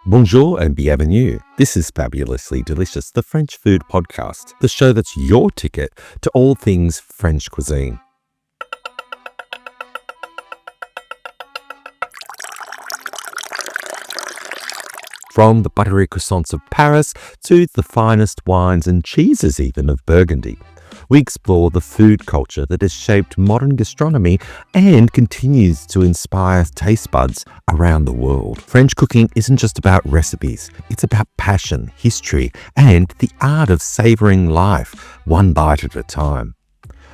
Bonjour and bienvenue. This is Fabulously Delicious, the French food podcast, the show that's your ticket to all things French cuisine. From the buttery croissants of Paris to the finest wines and cheeses even of Burgundy, we explore the food culture that has shaped modern gastronomy and continues to inspire taste buds around the world. French cooking isn't just about recipes, it's about passion, history, and the art of savoring life one bite at a time.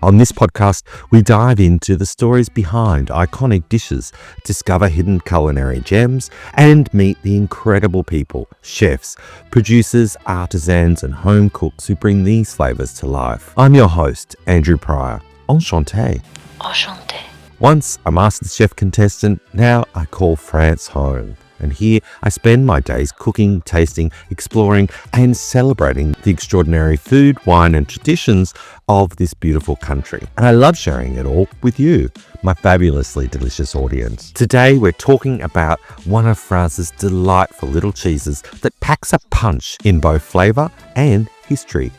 On this podcast, we dive into the stories behind iconic dishes, discover hidden culinary gems, and meet the incredible people, chefs, producers, artisans, and home cooks who bring these flavors to life. I'm your host, Andrew Pryor. Enchanté. Enchanté. Once a MasterChef contestant, now I call France home. And here I spend my days cooking, tasting, exploring, and celebrating the extraordinary food, wine, and traditions of this beautiful country. And I love sharing it all with you, my fabulously delicious audience. Today we're talking about one of France's delightful little cheeses that packs a punch in both flavor and history.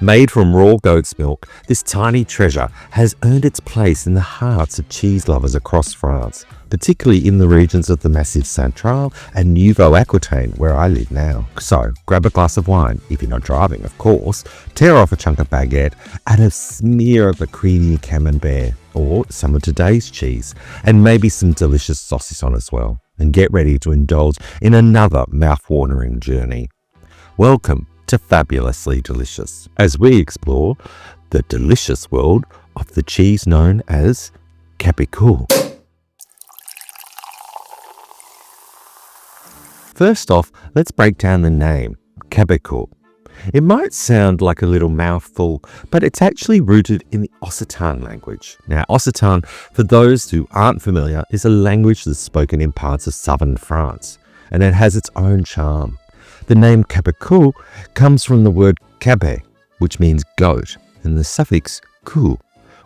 Made from raw goat's milk, this tiny treasure has earned its place in the hearts of cheese lovers across France, particularly in the regions of the Massif Central and Nouvelle-Aquitaine, where I live now. So, grab a glass of wine, if you're not driving, of course, tear off a chunk of baguette, add a smear of the creamy camembert, or some of today's cheese, and maybe some delicious saucisson as well, and get ready to indulge in another mouth-watering journey. Welcome to Fabulously Delicious, as we explore the delicious world of the cheese known as Cabécou. First off, let's break down the name, Cabécou. It might sound like a little mouthful, but it's actually rooted in the Occitan language. Now, Occitan, for those who aren't familiar, is a language that's spoken in parts of southern France, and it has its own charm. The name Cabécou comes from the word cabé, which means goat, and the suffix cou,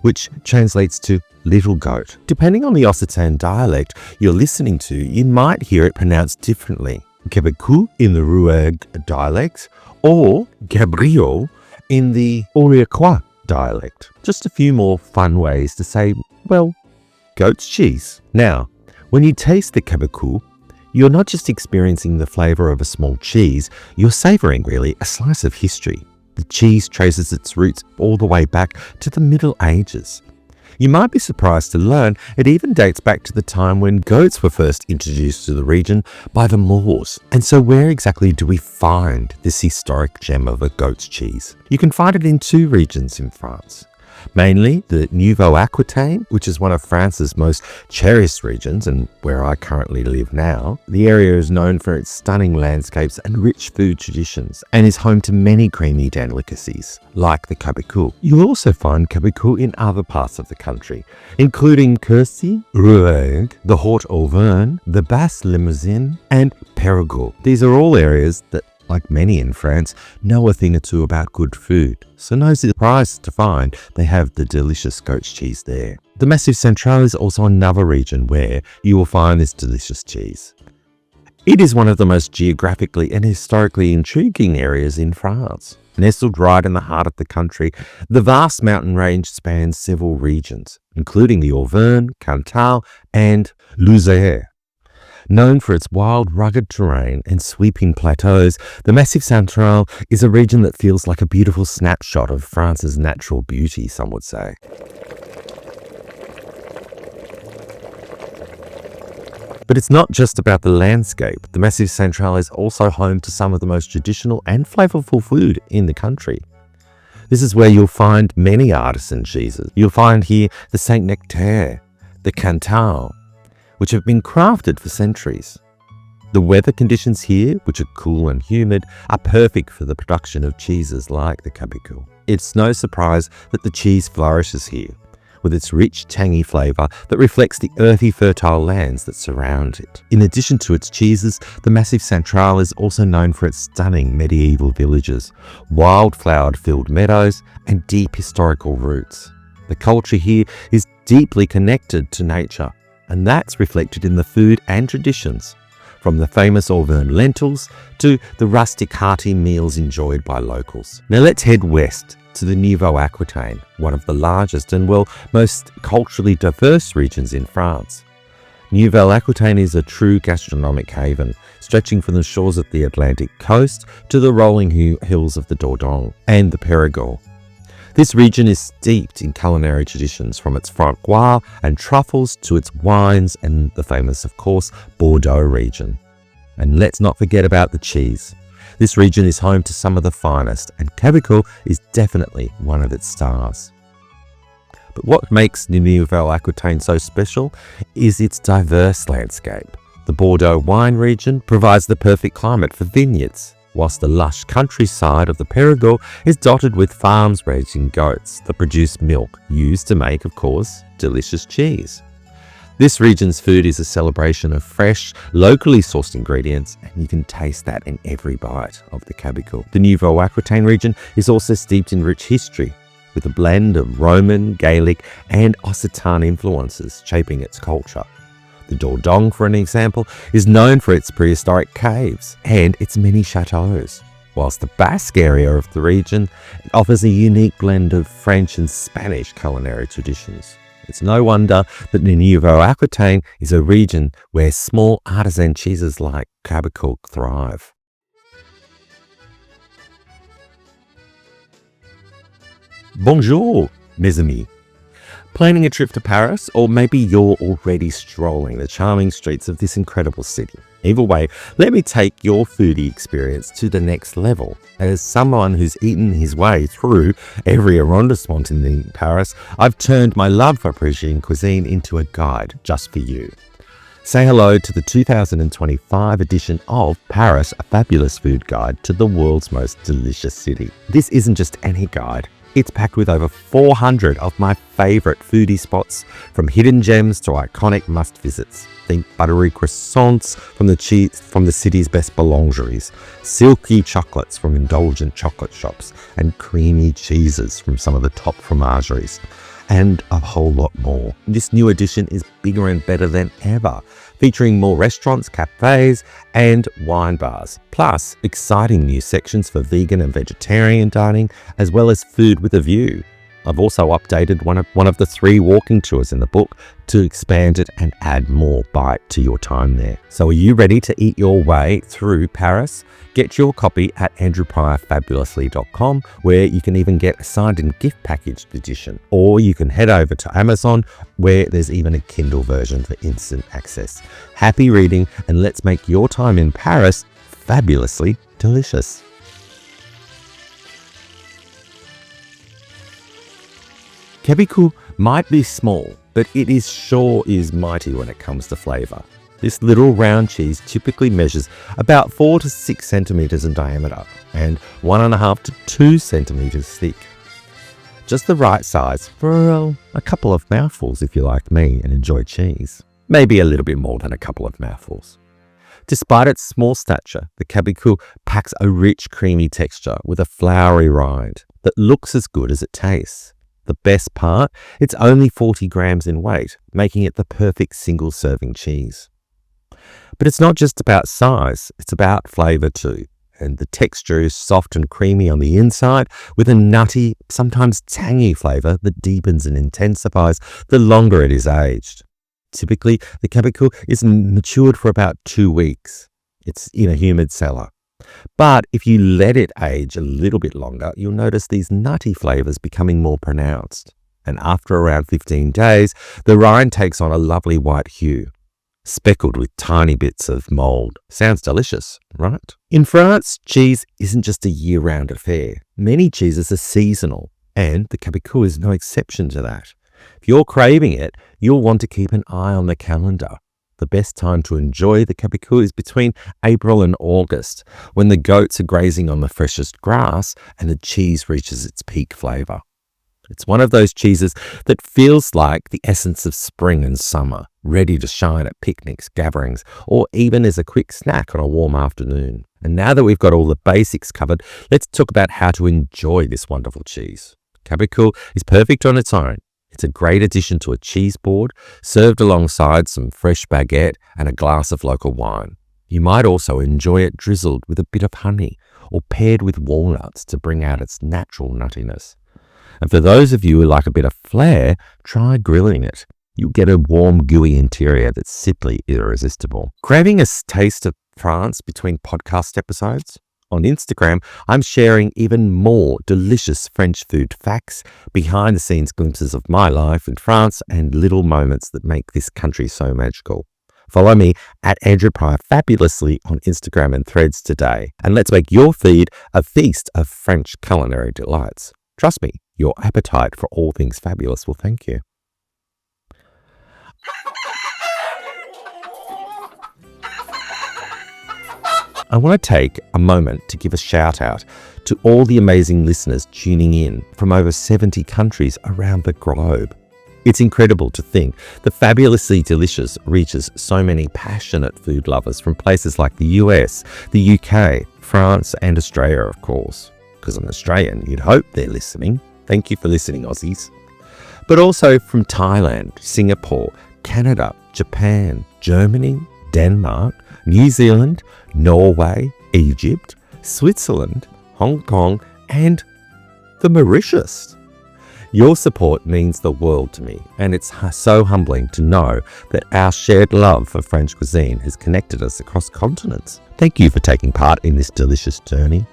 which translates to little goat. Depending on the Occitan dialect you're listening to, you might hear it pronounced differently. Cabécou in the Rouergue dialect, or Cabrio in the Rouergue dialect. Just a few more fun ways to say, well, goat's cheese. Now, when you taste the Cabécou, you're not just experiencing the flavor of a small cheese, you're savoring really a slice of history. The cheese traces its roots all the way back to the Middle Ages. You might be surprised to learn it even dates back to the time when goats were first introduced to the region by the Moors. And so where exactly do we find this historic gem of a goat's cheese? You can find it in two regions in France. Mainly the Nouvelle-Aquitaine, which is one of France's most cherished regions and where I currently live now. The area is known for its stunning landscapes and rich food traditions and is home to many creamy delicacies, like the Cabécou. You'll also find Cabécou in other parts of the country, including Quercy, Rouergue, the Haute-Auvergne, the Basse-Limousin, and Périgord. These are all areas that, like many in France, know a thing or two about good food. So no surprise to find they have the delicious goat's cheese there. The Massif Central is also another region where you will find this delicious cheese. It is one of the most geographically and historically intriguing areas in France. Nestled right in the heart of the country, the vast mountain range spans several regions, including the Auvergne, Cantal, and Rouergue. Known for its wild, rugged terrain and sweeping plateaus, the Massif Central is a region that feels like a beautiful snapshot of France's natural beauty, some would say. But it's not just about the landscape. The Massif Central is also home to some of the most traditional and flavorful food in the country. This is where you'll find many artisan cheeses. You'll find here the Saint Nectaire, the Cantal, which have been crafted for centuries. The weather conditions here, which are cool and humid, are perfect for the production of cheeses like the Cabécou. It's no surprise that the cheese flourishes here, with its rich, tangy flavour that reflects the earthy, fertile lands that surround it. In addition to its cheeses, the Massif Central is also known for its stunning medieval villages, wildflower-filled meadows, and deep historical roots. The culture here is deeply connected to nature, and that's reflected in the food and traditions. from the famous Auvergne lentils to the rustic hearty meals enjoyed by locals. Now let's head west to the Nouvelle-Aquitaine, one of the largest and, well, most culturally diverse regions in France. Nouvelle-Aquitaine is a true gastronomic haven, stretching from the shores of the Atlantic coast to the rolling hills of the Dordogne and the Périgord. This region is steeped in culinary traditions, from its francois and truffles to its wines and the famous, of course, Bordeaux region. And let's not forget about the cheese. This region is home to some of the finest, and Cabécou is definitely one of its stars. But what makes the Nouvelle-Aquitaine so special is its diverse landscape. The Bordeaux wine region provides the perfect climate for vineyards, whilst the lush countryside of the Périgord is dotted with farms raising goats that produce milk used to make, of course, delicious cheese. This region's food is a celebration of fresh, locally sourced ingredients, and you can taste that in every bite of the Cabécou. The Nouvelle-Aquitaine region is also steeped in rich history, with a blend of Roman, Gaelic, and Occitan influences shaping its culture. The Dordogne, for an example, is known for its prehistoric caves and its many chateaux, whilst the Basque area of the region offers a unique blend of French and Spanish culinary traditions. It's no wonder that the Nouvelle-Aquitaine is a region where small artisan cheeses like Cabécou thrive. Bonjour, mes amis. Planning a trip to Paris, or maybe you're already strolling the charming streets of this incredible city. Either way, let me take your foodie experience to the next level. As someone who's eaten his way through every arrondissement in Paris, I've turned my love for Parisian cuisine into a guide just for you. Say hello to the 2025 edition of Paris, a fabulous food guide to the world's most delicious city. This isn't just any guide. It's packed with over 400 of my favourite foodie spots, from hidden gems to iconic must-visits. Think buttery croissants from the city's best boulangeries, silky chocolates from indulgent chocolate shops, and creamy cheeses from some of the top fromageries, and a whole lot more. This new edition is bigger and better than ever, featuring more restaurants, cafes, and wine bars, plus exciting new sections for vegan and vegetarian dining, as well as food with a view. I've also updated one of the 3 walking tours in the book to expand it and add more bite to your time there. So are you ready to eat your way through Paris? Get your copy at andrewpryorfabulously.com, where you can even get a signed and gift packaged edition. Or you can head over to Amazon, where there's even a Kindle version for instant access. Happy reading, and let's make your time in Paris fabulously delicious. Cabécou might be small, but it sure is mighty when it comes to flavour. This little round cheese typically measures about 4 to 6 centimetres in diameter and 1.5 to 2 centimetres thick. Just the right size for a couple of mouthfuls if you're like me and enjoy cheese. Maybe a little bit more than a couple of mouthfuls. Despite its small stature, the Cabécou packs a rich, creamy texture with a floury rind that looks as good as it tastes. The best part, it's only 40 grams in weight, making it the perfect single-serving cheese. But it's not just about size, it's about flavour too. And the texture is soft and creamy on the inside, with a nutty, sometimes tangy flavour that deepens and intensifies the longer it is aged. Typically, the Cabécou is matured for about 2 weeks. It's in a humid cellar. But if you let it age a little bit longer, you'll notice these nutty flavours becoming more pronounced. And after around 15 days, the rind takes on a lovely white hue, speckled with tiny bits of mould. Sounds delicious, right? In France, cheese isn't just a year-round affair. Many cheeses are seasonal, and the Cabécou is no exception to that. If you're craving it, you'll want to keep an eye on the calendar. The best time to enjoy the Cabécou is between April and August, when the goats are grazing on the freshest grass and the cheese reaches its peak flavour. It's one of those cheeses that feels like the essence of spring and summer, ready to shine at picnics, gatherings, or even as a quick snack on a warm afternoon. And now that we've got all the basics covered, let's talk about how to enjoy this wonderful cheese. Cabécou is perfect on its own. It's a great addition to a cheese board, served alongside some fresh baguette and a glass of local wine. You might also enjoy it drizzled with a bit of honey or paired with walnuts to bring out its natural nuttiness. And for those of you who like a bit of flair, try grilling it. You'll get a warm, gooey interior that's simply irresistible. Craving a taste of France between podcast episodes? On Instagram, I'm sharing even more delicious French food facts, behind-the-scenes glimpses of my life in France, and little moments that make this country so magical. Follow me at Andrew Pryor fabulously on Instagram and Threads today, and let's make your feed a feast of French culinary delights. Trust me, your appetite for all things fabulous will thank you. I want to take a moment to give a shout out to all the amazing listeners tuning in from over 70 countries around the globe. It's incredible to think that Fabulously Delicious reaches so many passionate food lovers from places like the US, the UK, France and Australia, of course. Because I'm Australian, you'd hope they're listening. Thank you for listening, Aussies. But also from Thailand, Singapore, Canada, Japan, Germany, Denmark, New Zealand, Norway, Egypt, Switzerland, Hong Kong, and the Mauritius. Your support means the world to me, and it's so humbling to know that our shared love for French cuisine has connected us across continents. Thank you for taking part in this delicious journey.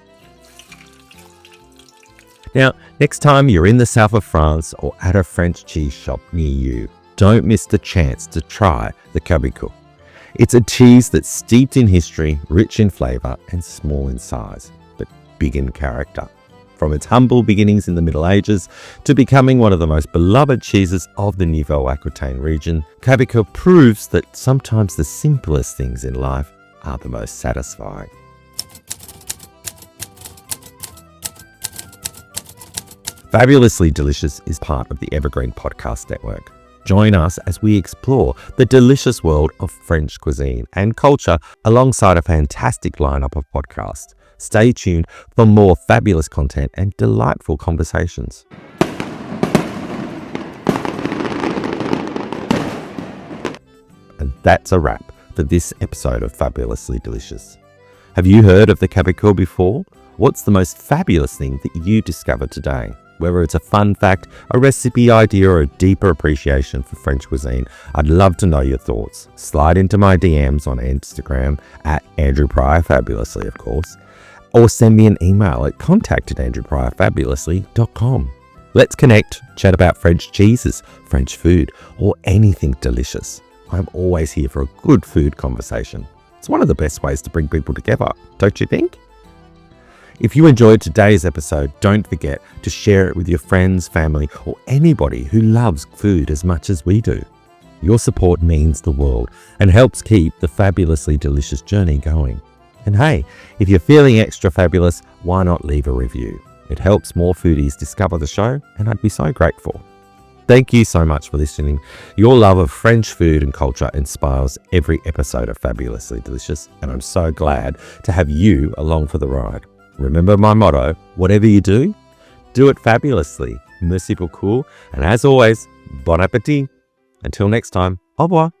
Now, next time you're in the south of France or at a French cheese shop near you, don't miss the chance to try the Cabécou. It's a cheese that's steeped in history, rich in flavour and small in size, but big in character. From its humble beginnings in the Middle Ages to becoming one of the most beloved cheeses of the Nouvelle-Aquitaine region, Cabécou proves that sometimes the simplest things in life are the most satisfying. Fabulously Delicious is part of the Evergreen Podcast Network. Join us as we explore the delicious world of French cuisine and culture alongside a fantastic lineup of podcasts. Stay tuned for more fabulous content and delightful conversations. And that's a wrap for this episode of Fabulously Delicious. Have you heard of the Cabécou before? What's the most fabulous thing that you discovered today? Whether it's a fun fact, a recipe idea, or a deeper appreciation for French cuisine, I'd love to know your thoughts. Slide into my DMs on Instagram at Andrew Pryor Fabulously, of course, or send me an email at contact@andrewpryorfabulously.com. Let's connect, chat about French cheeses, French food, or anything delicious. I'm always here for a good food conversation. It's one of the best ways to bring people together, don't you think? If you enjoyed today's episode, don't forget to share it with your friends, family, or anybody who loves food as much as we do. Your support means the world and helps keep the Fabulously Delicious journey going. And hey, if you're feeling extra fabulous, why not leave a review? It helps more foodies discover the show, and I'd be so grateful. Thank you so much for listening. Your love of French food and culture inspires every episode of Fabulously Delicious, and I'm so glad to have you along for the ride. Remember my motto, whatever you do it fabulously. Merci beaucoup, and as always, bon appétit. Until next time, au revoir.